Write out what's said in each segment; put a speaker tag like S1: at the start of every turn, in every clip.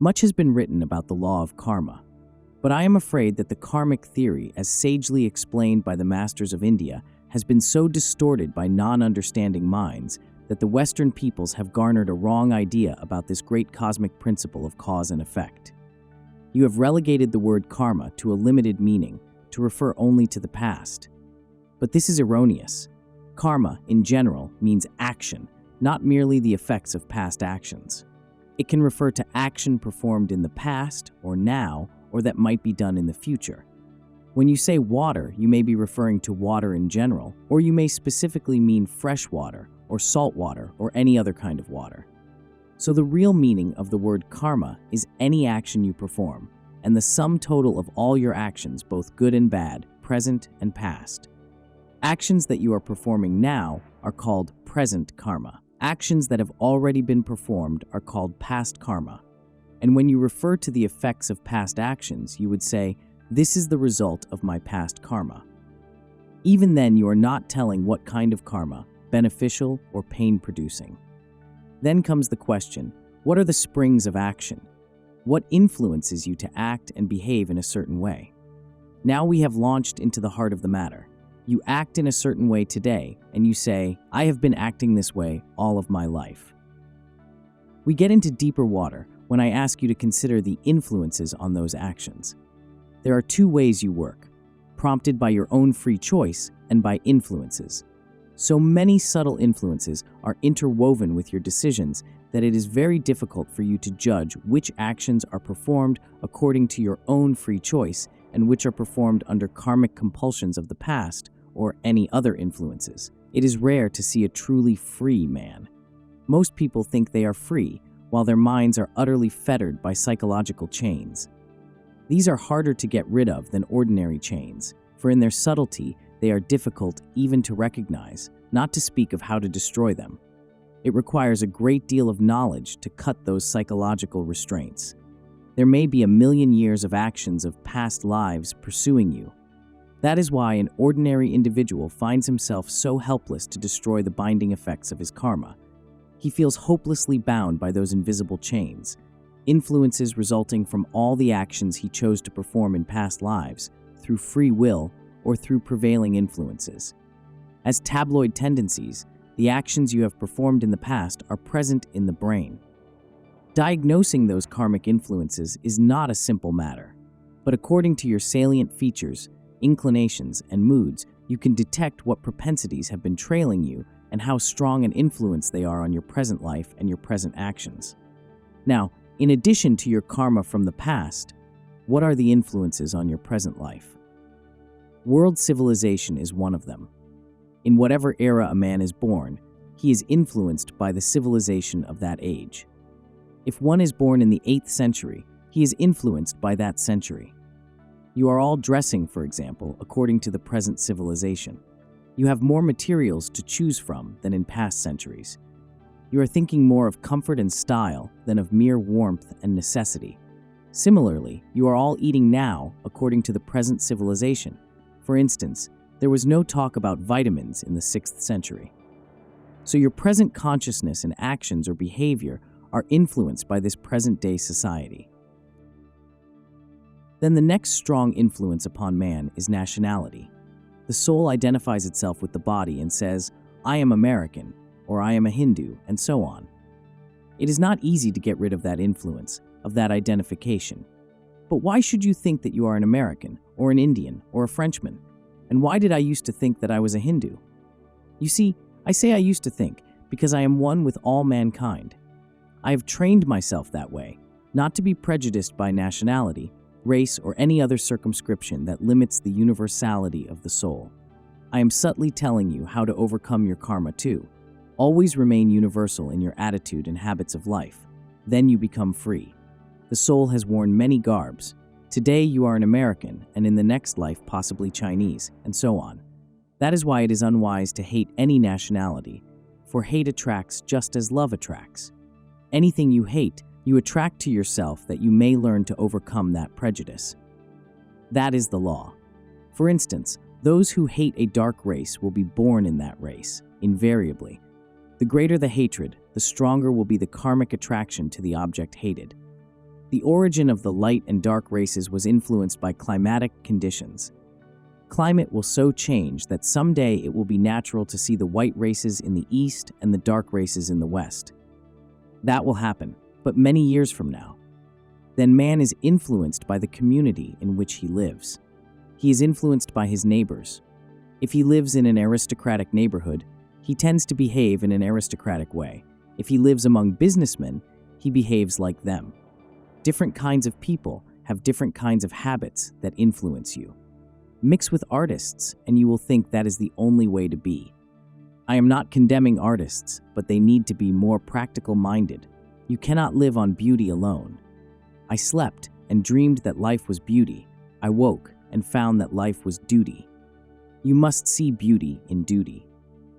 S1: Much has been written about the law of karma, but I am afraid that the karmic theory, as sagely explained by the masters of India, has been so distorted by non-understanding minds that the Western peoples have garnered a wrong idea about this great cosmic principle of cause and effect. You have relegated the word karma to a limited meaning, to refer only to the past. But this is erroneous. Karma, in general, means action, not merely the effects of past actions. It can refer to action performed in the past or now, or that might be done in the future. When you say water, you may be referring to water in general, or you may specifically mean fresh water, or salt water, or any other kind of water. So the real meaning of the word karma is any action you perform, and the sum total of all your actions, both good and bad, present and past. Actions that you are performing now are called present karma. Actions that have already been performed are called past karma. And when you refer to the effects of past actions, you would say, "This is the result of my past karma." Even then, you are not telling what kind of karma, beneficial or pain-producing. Then comes the question, what are the springs of action? What influences you to act and behave in a certain way? Now we have launched into the heart of the matter. You act in a certain way today, and you say, "I have been acting this way all of my life." We get into deeper water when I ask you to consider the influences on those actions. There are two ways you work, prompted by your own free choice and by influences. So many subtle influences are interwoven with your decisions that it is very difficult for you to judge which actions are performed according to your own free choice and which are performed under karmic compulsions of the past or any other influences. It is rare to see a truly free man. Most people think they are free, while their minds are utterly fettered by psychological chains. These are harder to get rid of than ordinary chains, for in their subtlety, they are difficult even to recognize, not to speak of how to destroy them. It requires a great deal of knowledge to cut those psychological restraints. There may be 1,000,000 years of actions of past lives pursuing you. That is why an ordinary individual finds himself so helpless to destroy the binding effects of his karma. He feels hopelessly bound by those invisible chains, influences resulting from all the actions he chose to perform in past lives, through free will or through prevailing influences. As tabloid tendencies, the actions you have performed in the past are present in the brain. Diagnosing those karmic influences is not a simple matter, but according to your salient features, inclinations, and moods, you can detect what propensities have been trailing you and how strong an influence they are on your present life and your present actions. Now, in addition to your karma from the past, what are the influences on your present life? World civilization is one of them. In whatever era a man is born, he is influenced by the civilization of that age. If one is born in the 8th century, he is influenced by that century. You are all dressing, for example, according to the present civilization. You have more materials to choose from than in past centuries. You are thinking more of comfort and style than of mere warmth and necessity. Similarly, you are all eating now according to the present civilization. For instance, there was no talk about vitamins in the 6th century. So your present consciousness and actions or behavior are influenced by this present-day society. Then the next strong influence upon man is nationality. The soul identifies itself with the body and says, "I am American," or "I am a Hindu," and so on. It is not easy to get rid of that influence, of that identification. But why should you think that you are an American, or an Indian, or a Frenchman? And why did I used to think that I was a Hindu? You see, I say I used to think because I am one with all mankind. I have trained myself that way, not to be prejudiced by nationality, race, or any other circumscription that limits the universality of the soul. I am subtly telling you how to overcome your karma too. Always remain universal in your attitude and habits of life. Then you become free. The soul has worn many garbs. Today you are an American, and in the next life possibly Chinese, and so on. That is why it is unwise to hate any nationality, for hate attracts just as love attracts. Anything you hate, you attract to yourself that you may learn to overcome that prejudice. That is the law. For instance, those who hate a dark race will be born in that race, invariably. The greater the hatred, the stronger will be the karmic attraction to the object hated. The origin of the light and dark races was influenced by climatic conditions. Climate will so change that someday it will be natural to see the white races in the east and the dark races in the west. That will happen, but many years from now. Then man is influenced by the community in which he lives. He is influenced by his neighbors. If he lives in an aristocratic neighborhood, he tends to behave in an aristocratic way. If he lives among businessmen, he behaves like them. Different kinds of people have different kinds of habits that influence you. Mix with artists, and you will think that is the only way to be. I am not condemning artists, but they need to be more practical-minded. You cannot live on beauty alone. I slept and dreamed that life was beauty. I woke and found that life was duty. You must see beauty in duty.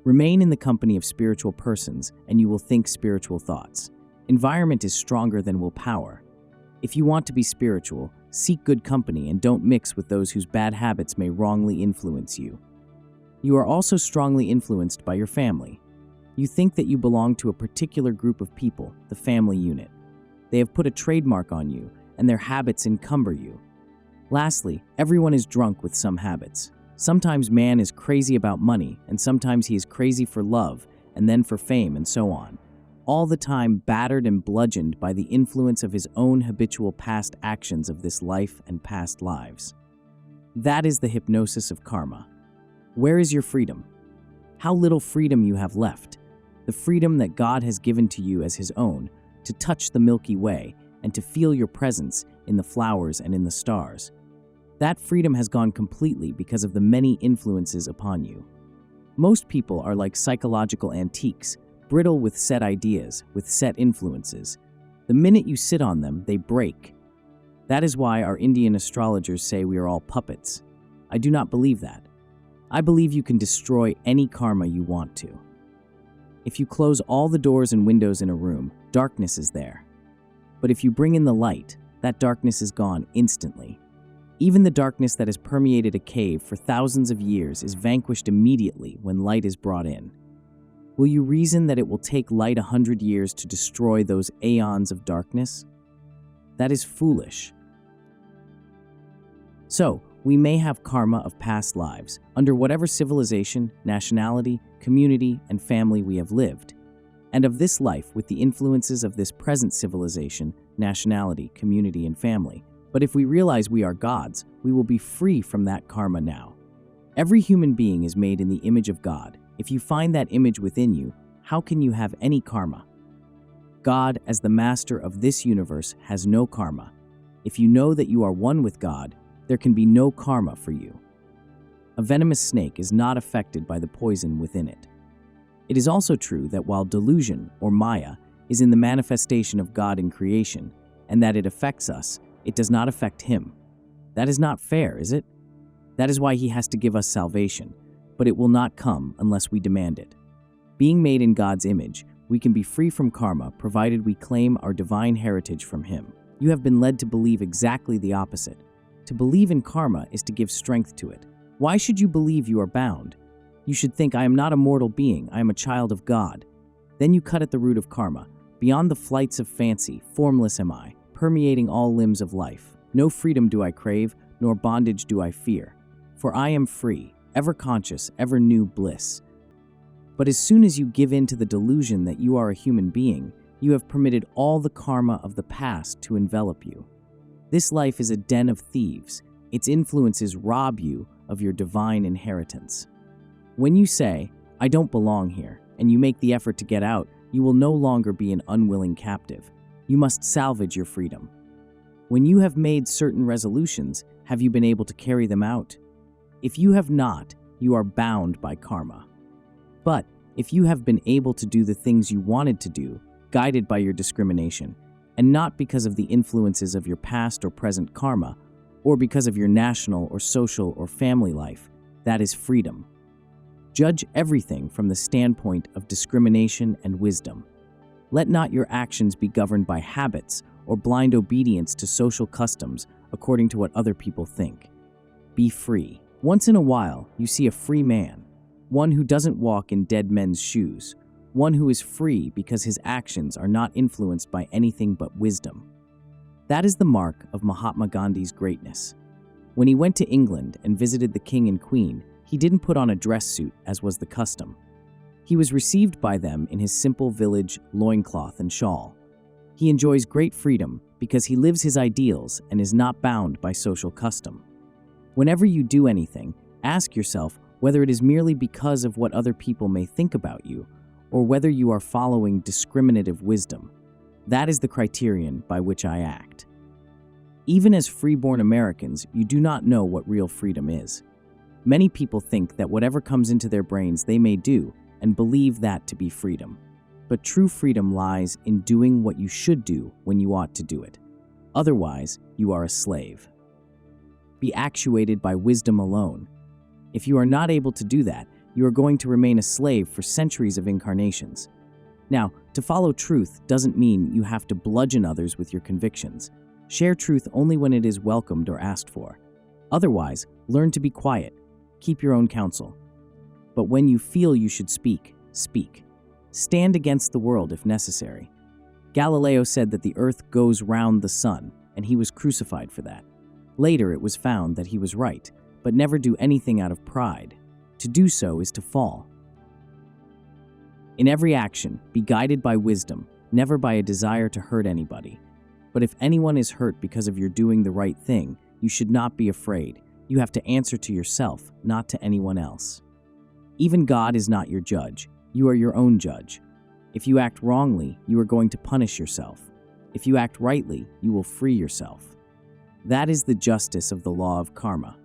S1: Remain in the company of spiritual persons, and you will think spiritual thoughts. Environment is stronger than willpower. If you want to be spiritual, seek good company and don't mix with those whose bad habits may wrongly influence you. You are also strongly influenced by your family. You think that you belong to a particular group of people, the family unit. They have put a trademark on you, and their habits encumber you. Lastly, everyone is drunk with some habits. Sometimes man is crazy about money, and sometimes he is crazy for love, and then for fame, and so on. All the time battered and bludgeoned by the influence of his own habitual past actions of this life and past lives. That is the hypnosis of karma. Where is your freedom? How little freedom you have left. The freedom that God has given to you as his own, to touch the Milky Way and to feel your presence in the flowers and in the stars. That freedom has gone completely because of the many influences upon you. Most people are like psychological antiques, brittle with set ideas, with set influences. The minute you sit on them, they break. That is why our Indian astrologers say we are all puppets. I do not believe that. I believe you can destroy any karma you want to. If you close all the doors and windows in a room, darkness is there. But if you bring in the light, that darkness is gone instantly. Even the darkness that has permeated a cave for thousands of years is vanquished immediately when light is brought in. Will you reason that it will take light 100 years to destroy those aeons of darkness? That is foolish. So, we may have karma of past lives, under whatever civilization, nationality, community, and family we have lived, and of this life with the influences of this present civilization, nationality, community, and family. But if we realize we are gods, we will be free from that karma now. Every human being is made in the image of God. If you find that image within you, how can you have any karma? God, as the master of this universe, has no karma. If you know that you are one with God, there can be no karma for you. A venomous snake is not affected by the poison within it. It is also true that while delusion, or Maya, is in the manifestation of God in creation, and that it affects us, it does not affect him. That is not fair, is it? That is why he has to give us salvation, but it will not come unless we demand it. Being made in God's image, we can be free from karma provided we claim our divine heritage from him. You have been led to believe exactly the opposite. To believe in karma is to give strength to it. Why should you believe you are bound? You should think, I am not a mortal being, I am a child of God. Then you cut at the root of karma. Beyond the flights of fancy, formless am I, permeating all limbs of life. No freedom do I crave, nor bondage do I fear. For I am free, ever conscious, ever new bliss. But as soon as you give in to the delusion that you are a human being, you have permitted all the karma of the past to envelop you. This life is a den of thieves. Its influences rob you of your divine inheritance. When you say, I don't belong here, and you make the effort to get out, you will no longer be an unwilling captive. You must salvage your freedom. When you have made certain resolutions, have you been able to carry them out? If you have not, you are bound by karma. But if you have been able to do the things you wanted to do, guided by your discrimination, and not because of the influences of your past or present karma, or because of your national or social or family life, that is freedom. Judge everything from the standpoint of discrimination and wisdom. Let not your actions be governed by habits or blind obedience to social customs according to what other people think. Be free. Once in a while, you see a free man, one who doesn't walk in dead men's shoes, one who is free because his actions are not influenced by anything but wisdom. That is the mark of Mahatma Gandhi's greatness. When he went to England and visited the king and queen, he didn't put on a dress suit, as was the custom. He was received by them in his simple village loincloth and shawl. He enjoys great freedom because he lives his ideals and is not bound by social custom. Whenever you do anything, ask yourself whether it is merely because of what other people may think about you, or whether you are following discriminative wisdom. That is the criterion by which I act. Even as freeborn Americans, you do not know what real freedom is. Many people think that whatever comes into their brains they may do, and believe that to be freedom. But true freedom lies in doing what you should do when you ought to do it. Otherwise, you are a slave. Be actuated by wisdom alone. If you are not able to do that, you are going to remain a slave for centuries of incarnations. Now, to follow truth doesn't mean you have to bludgeon others with your convictions. Share truth only when it is welcomed or asked for. Otherwise, learn to be quiet. Keep your own counsel. But when you feel you should speak, speak. Stand against the world if necessary. Galileo said that the earth goes round the sun, and he was crucified for that. Later, it was found that he was right, but never do anything out of pride. To do so is to fall. In every action, be guided by wisdom, never by a desire to hurt anybody. But if anyone is hurt because of your doing the right thing, you should not be afraid. You have to answer to yourself, not to anyone else. Even God is not your judge. You are your own judge. If you act wrongly, you are going to punish yourself. If you act rightly, you will free yourself. That is the justice of the law of karma.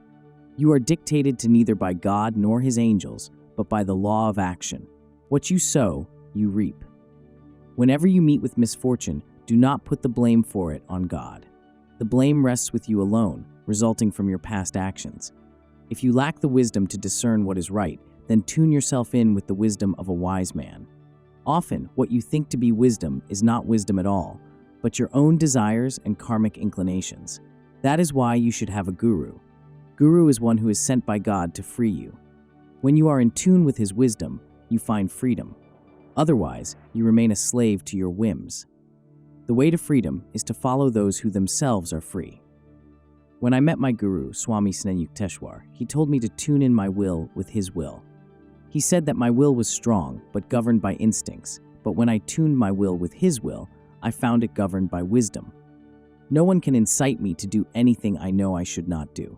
S1: You are dictated to neither by God nor his angels, but by the law of action. What you sow, you reap. Whenever you meet with misfortune, do not put the blame for it on God. The blame rests with you alone, resulting from your past actions. If you lack the wisdom to discern what is right, then tune yourself in with the wisdom of a wise man. Often, what you think to be wisdom is not wisdom at all, but your own desires and karmic inclinations. That is why you should have a guru. Guru is one who is sent by God to free you. When you are in tune with his wisdom, you find freedom. Otherwise, you remain a slave to your whims. The way to freedom is to follow those who themselves are free. When I met my guru, Swami Sneyukteswar, he told me to tune in my will with his will. He said that my will was strong, but governed by instincts, but when I tuned my will with his will, I found it governed by wisdom. No one can incite me to do anything I know I should not do.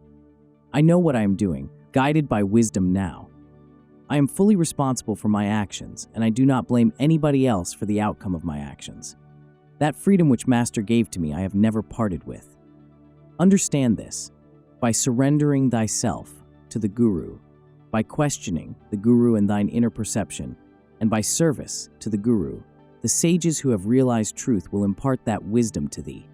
S1: I know what I am doing, guided by wisdom now. I am fully responsible for my actions, and I do not blame anybody else for the outcome of my actions. That freedom which Master gave to me I have never parted with. Understand this. By surrendering thyself to the Guru, by questioning the Guru and thine inner perception, and by service to the Guru, the sages who have realized truth will impart that wisdom to thee.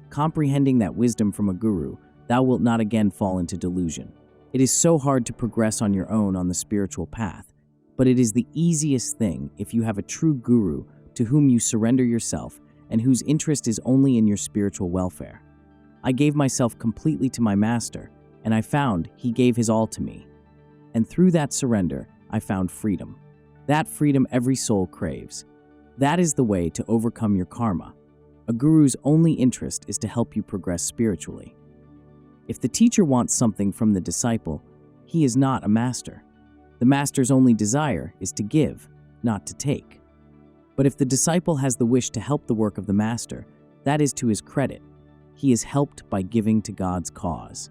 S1: Comprehending that wisdom from a Guru, thou wilt not again fall into delusion. It is so hard to progress on your own on the spiritual path, but it is the easiest thing if you have a true Guru to whom you surrender yourself and whose interest is only in your spiritual welfare. I gave myself completely to my Master, and I found he gave his all to me. And through that surrender, I found freedom. That freedom every soul craves. That is the way to overcome your karma. A guru's only interest is to help you progress spiritually. If the teacher wants something from the disciple, he is not a master. The master's only desire is to give, not to take. But if the disciple has the wish to help the work of the master, that is to his credit. He is helped by giving to God's cause.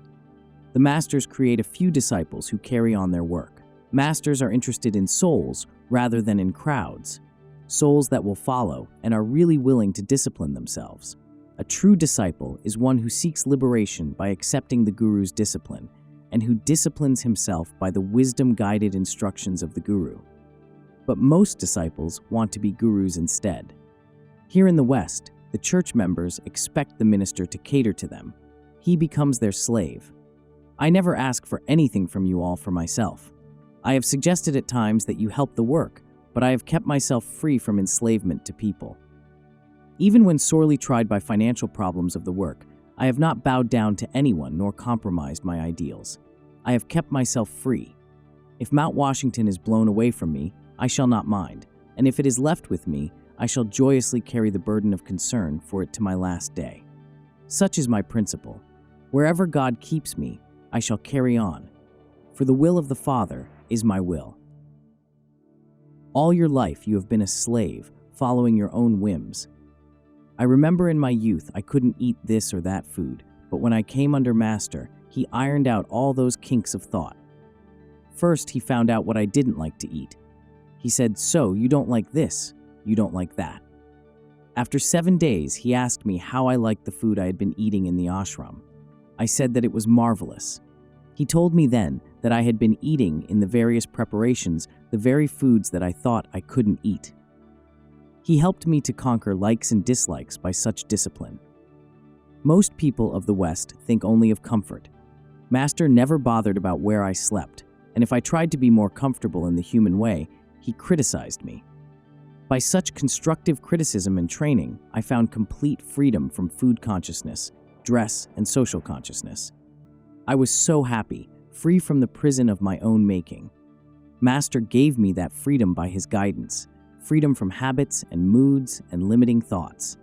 S1: The masters create a few disciples who carry on their work. Masters are interested in souls rather than in crowds. Souls that will follow and are really willing to discipline themselves. A true disciple is one who seeks liberation by accepting the Guru's discipline and who disciplines himself by the wisdom-guided instructions of the Guru. But most disciples want to be gurus instead. Here in the West, the church members expect the minister to cater to them. He becomes their slave. I never ask for anything from you all for myself. I have suggested at times that you help the work, but I have kept myself free from enslavement to people. Even when sorely tried by financial problems of the work, I have not bowed down to anyone nor compromised my ideals. I have kept myself free. If Mount Washington is blown away from me, I shall not mind, and if it is left with me, I shall joyously carry the burden of concern for it to my last day. Such is my principle. Wherever God keeps me, I shall carry on. For the will of the Father is my will. All your life you have been a slave, following your own whims. I remember in my youth I couldn't eat this or that food, but when I came under Master, he ironed out all those kinks of thought. First, he found out what I didn't like to eat. He said, "So, you don't like this, you don't like that." After 7 days, he asked me how I liked the food I had been eating in the ashram. I said that it was marvelous. He told me then that I had been eating in the various preparations the very foods that I thought I couldn't eat. He helped me to conquer likes and dislikes by such discipline. Most people of the West think only of comfort. Master never bothered about where I slept, and if I tried to be more comfortable in the human way, he criticized me. By such constructive criticism and training, I found complete freedom from food consciousness, dress, and social consciousness. I was so happy, free from the prison of my own making. Master gave me that freedom by his guidance, freedom from habits and moods and limiting thoughts.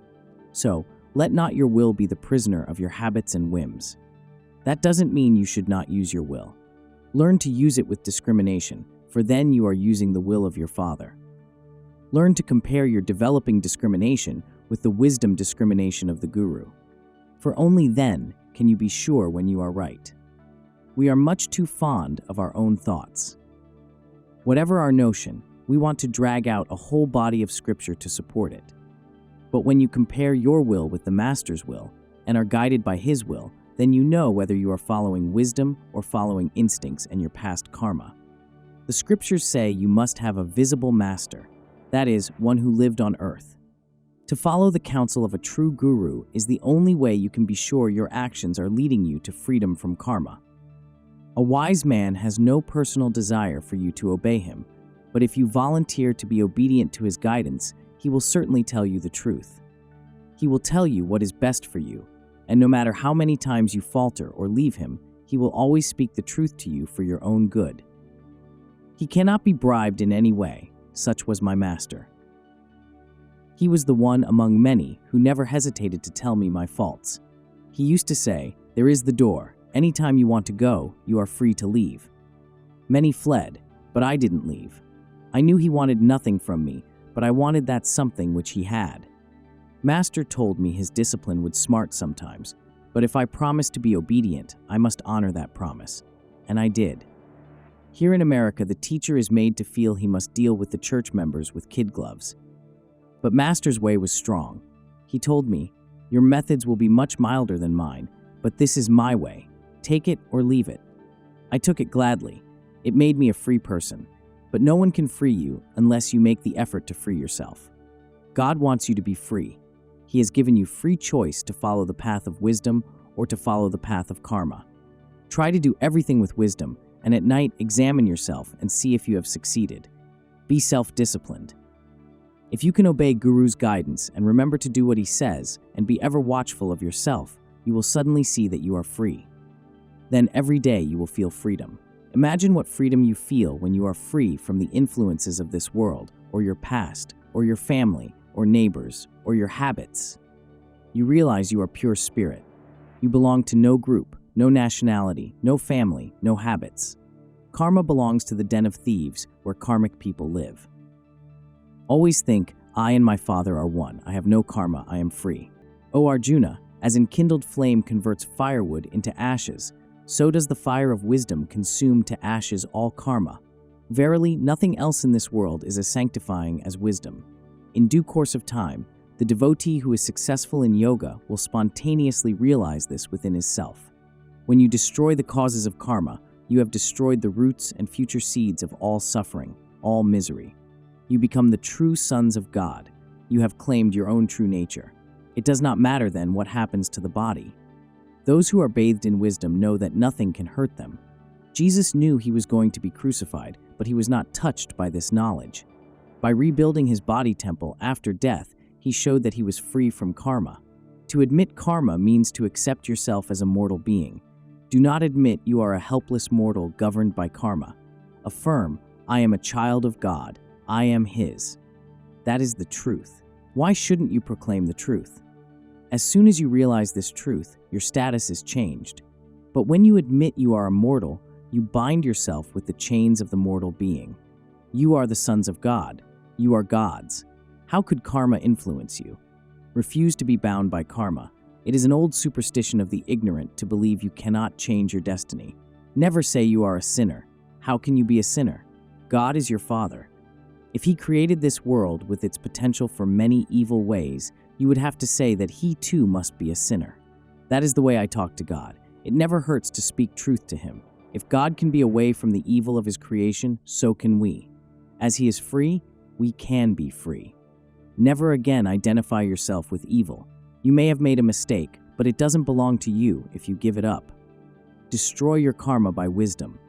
S1: So, let not your will be the prisoner of your habits and whims. That doesn't mean you should not use your will. Learn to use it with discrimination, for then you are using the will of your Father. Learn to compare your developing discrimination with the wisdom discrimination of the Guru. For only then can you be sure when you are right. We are much too fond of our own thoughts. Whatever our notion, we want to drag out a whole body of scripture to support it. But when you compare your will with the Master's will and are guided by his will, then you know whether you are following wisdom or following instincts and your past karma. The scriptures say you must have a visible master, that is, one who lived on earth. To follow the counsel of a true guru is the only way you can be sure your actions are leading you to freedom from karma. A wise man has no personal desire for you to obey him, but if you volunteer to be obedient to his guidance, he will certainly tell you the truth. He will tell you what is best for you, and no matter how many times you falter or leave him, he will always speak the truth to you for your own good. He cannot be bribed in any way, such was my master. He was the one among many who never hesitated to tell me my faults. He used to say, "There is the door. Anytime you want to go, you are free to leave." Many fled, but I didn't leave. I knew he wanted nothing from me, but I wanted that something which he had. Master told me his discipline would smart sometimes, but if I promised to be obedient, I must honor that promise. And I did. Here in America, the teacher is made to feel he must deal with the church members with kid gloves. But Master's way was strong. He told me, "Your methods will be much milder than mine, but this is my way. Take it or leave it." I took it gladly. It made me a free person. But no one can free you unless you make the effort to free yourself. God wants you to be free. He has given you free choice to follow the path of wisdom or to follow the path of karma. Try to do everything with wisdom, and at night examine yourself and see if you have succeeded. Be self-disciplined. If you can obey Guru's guidance and remember to do what he says and be ever watchful of yourself, you will suddenly see that you are free. Then every day you will feel freedom. Imagine what freedom you feel when you are free from the influences of this world, or your past, or your family, or neighbors, or your habits. You realize you are pure spirit. You belong to no group, no nationality, no family, no habits. Karma belongs to the den of thieves where karmic people live. Always think, I and my Father are one. I have no karma, I am free. O Arjuna, as enkindled flame converts firewood into ashes, so does the fire of wisdom consume to ashes all karma. Verily, nothing else in this world is as sanctifying as wisdom. In due course of time, the devotee who is successful in yoga will spontaneously realize this within his self. When you destroy the causes of karma, you have destroyed the roots and future seeds of all suffering, all misery. You become the true sons of God. You have claimed your own true nature. It does not matter then what happens to the body. Those who are bathed in wisdom know that nothing can hurt them. Jesus knew he was going to be crucified, but he was not touched by this knowledge. By rebuilding his body temple after death, he showed that he was free from karma. To admit karma means to accept yourself as a mortal being. Do not admit you are a helpless mortal governed by karma. Affirm, I am a child of God. I am his. That is the truth. Why shouldn't you proclaim the truth? As soon as you realize this truth, your status is changed. But when you admit you are immortal, you bind yourself with the chains of the mortal being. You are the sons of God. You are gods. How could karma influence you? Refuse to be bound by karma. It is an old superstition of the ignorant to believe you cannot change your destiny. Never say you are a sinner. How can you be a sinner? God is your Father. If He created this world with its potential for many evil ways, you would have to say that He too must be a sinner. That is the way I talk to God. It never hurts to speak truth to Him. If God can be away from the evil of His creation, so can we. As He is free, we can be free. Never again identify yourself with evil. You may have made a mistake, but it doesn't belong to you if you give it up. Destroy your karma by wisdom.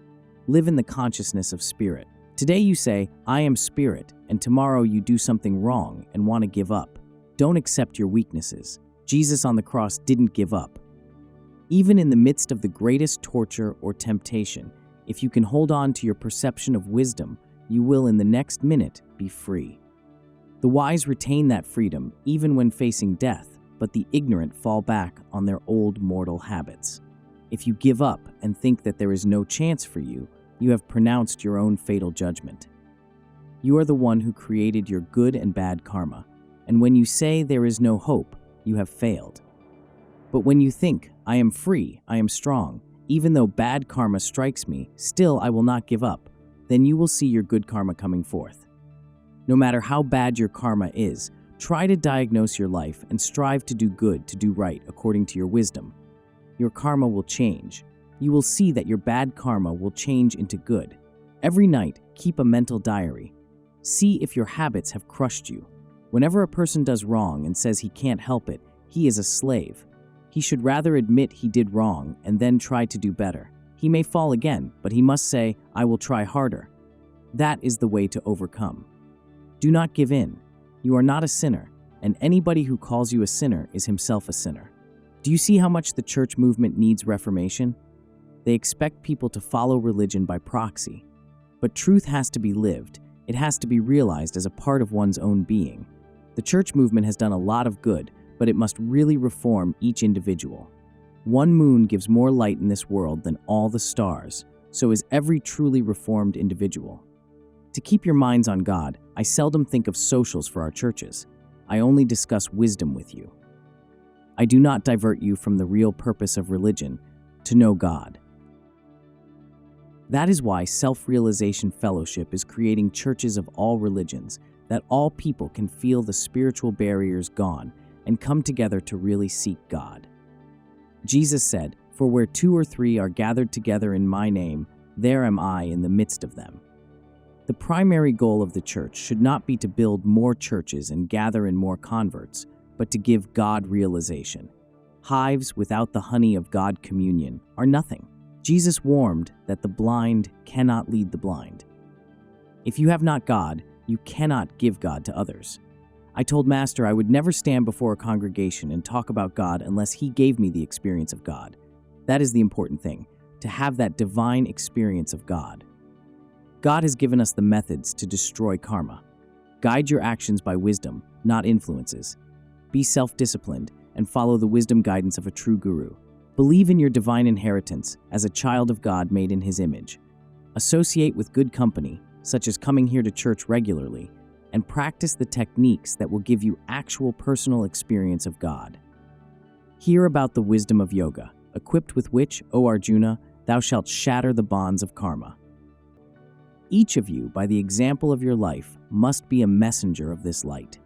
S1: Live in the consciousness of spirit. Today you say, I am spirit, and tomorrow you do something wrong and want to give up. Don't accept your weaknesses. Jesus on the cross didn't give up. Even in the midst of the greatest torture or temptation, if you can hold on to your perception of wisdom, you will in the next minute be free. The wise retain that freedom even when facing death, but the ignorant fall back on their old mortal habits. If you give up and think that there is no chance for you, you have pronounced your own fatal judgment. You are the one who created your good and bad karma, and when you say there is no hope, you have failed. But when you think, I am free, I am strong, even though bad karma strikes me, still I will not give up, then you will see your good karma coming forth. No matter how bad your karma is, try to diagnose your life and strive to do good, to do right according to your wisdom. Your karma will change. You will see that your bad karma will change into good. Every night, keep a mental diary. See if your habits have crushed you. Whenever a person does wrong and says he can't help it, he is a slave. He should rather admit he did wrong and then try to do better. He may fall again, but he must say, I will try harder. That is the way to overcome. Do not give in. You are not a sinner, and anybody who calls you a sinner is himself a sinner. Do you see how much the church movement needs reformation? They expect people to follow religion by proxy. But truth has to be lived. It has to be realized as a part of one's own being. The church movement has done a lot of good, but it must really reform each individual. One moon gives more light in this world than all the stars, so is every truly reformed individual. To keep your minds on God, I seldom think of socials for our churches. I only discuss wisdom with you. I do not divert you from the real purpose of religion, to know God. That is why Self-Realization Fellowship is creating churches of all religions, that all people can feel the spiritual barriers gone and come together to really seek God. Jesus said, "For where 2 or 3 are gathered together in my name, there am I in the midst of them." The primary goal of the church should not be to build more churches and gather in more converts, but to give God realization. Hives without the honey of God communion are nothing. Jesus warned that the blind cannot lead the blind. If you have not God, you cannot give God to others. I told Master I would never stand before a congregation and talk about God unless he gave me the experience of God. That is the important thing, to have that divine experience of God. God has given us the methods to destroy karma. Guide your actions by wisdom, not influences. Be self-disciplined and follow the wisdom guidance of a true guru. Believe in your divine inheritance as a child of God made in his image. Associate with good company, such as coming here to church regularly, and practice the techniques that will give you actual personal experience of God. Hear about the wisdom of yoga, equipped with which, O Arjuna, thou shalt shatter the bonds of karma. Each of you, by the example of your life, must be a messenger of this light.